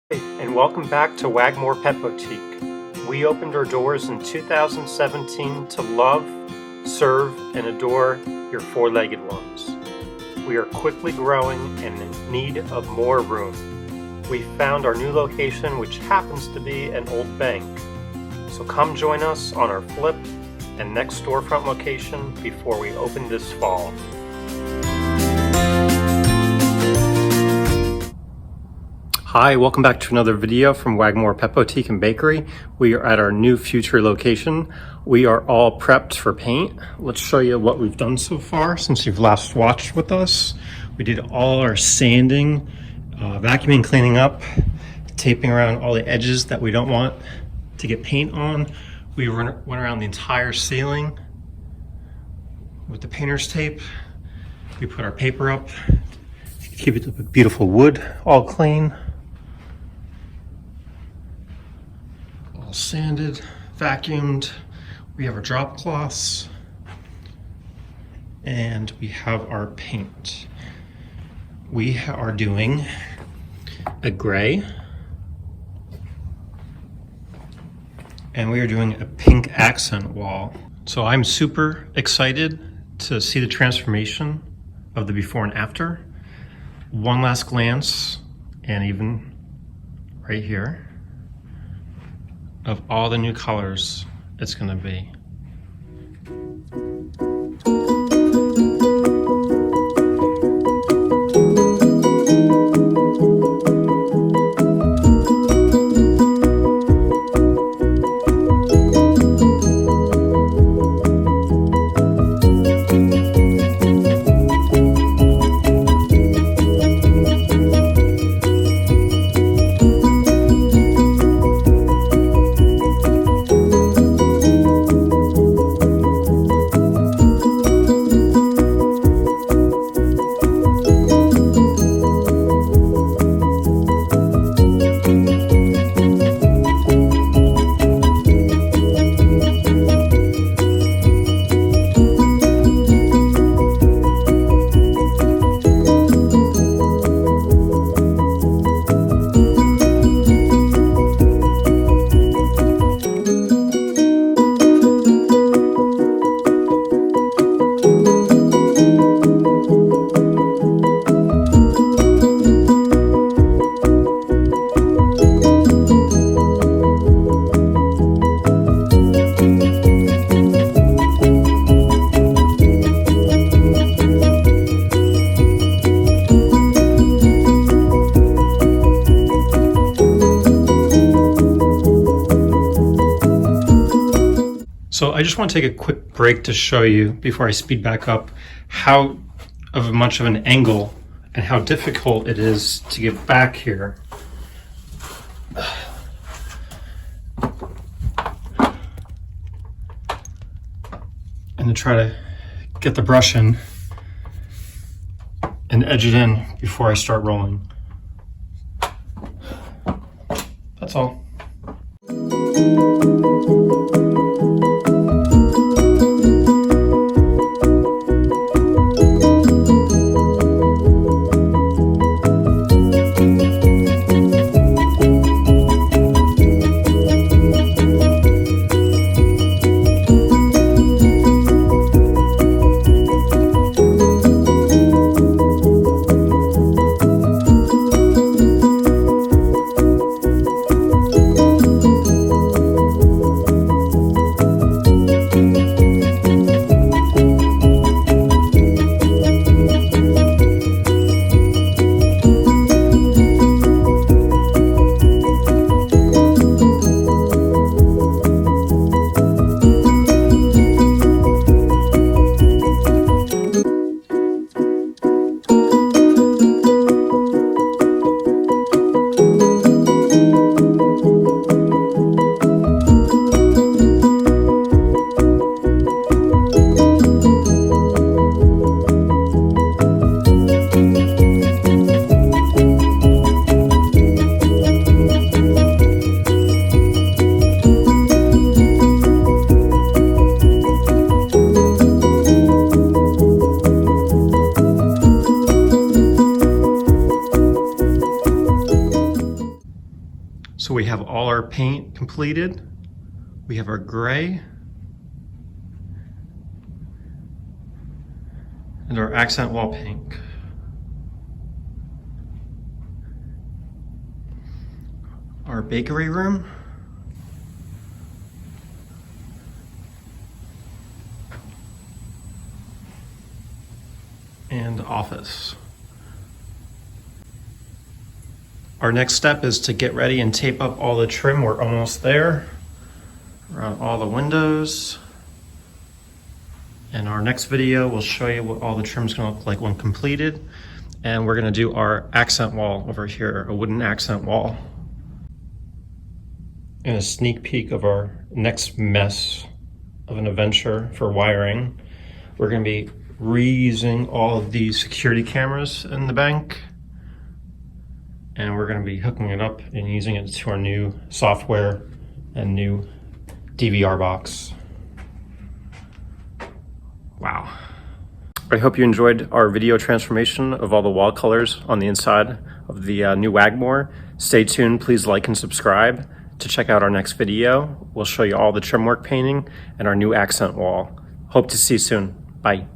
And welcome back to WaggMore Pet Boutique. We opened our doors in 2017 to love, serve, and adore your four-legged ones. We are quickly growing and in need of more room. We found our new location, which happens to be an old bank. So come join us on our flip and next storefront location before we open this fall. Hi, welcome back to another video from WaggMore Pet Boutique and Bakery. We are at our new future location. We are all prepped for paint. Let's show you what we've done so far since you've last watched with us. We did all our sanding, vacuuming, cleaning up, taping around all the edges that we don't want to get paint on. We went around the entire ceiling with the painter's tape. We put our paper up, keep it the beautiful wood all clean. All sanded, vacuumed. We have our drop cloths and we have our paint. We are doing a gray and we are doing a pink accent wall. So I'm super excited to see the transformation of the before and after. One last glance, and even right here, of all the new colors it's gonna be. So I just want to take a quick break to show you, before I speed back up, how much of an angle and how difficult it is to get back here. And to try to get the brush in and edge it in before I start rolling. That's all. So we have all our paint completed. We have our gray and our accent wall pink. Our bakery room. And office. Our next step is to get ready and tape up all the trim. We're almost there. Around all the windows. And our next video will show you what all the trim's gonna look like when completed. And we're gonna do our accent wall over here, a wooden accent wall. And a sneak peek of our next mess of an adventure for wiring. We're gonna be reusing all of the security cameras in the bank. And we're gonna be hooking it up and using it to our new software and new DVR box. Wow. I hope you enjoyed our video transformation of all the wall colors on the inside of the new WaggMore. Stay tuned, please like and subscribe to check out our next video. We'll show you all the trim work painting and our new accent wall. Hope to see you soon. Bye.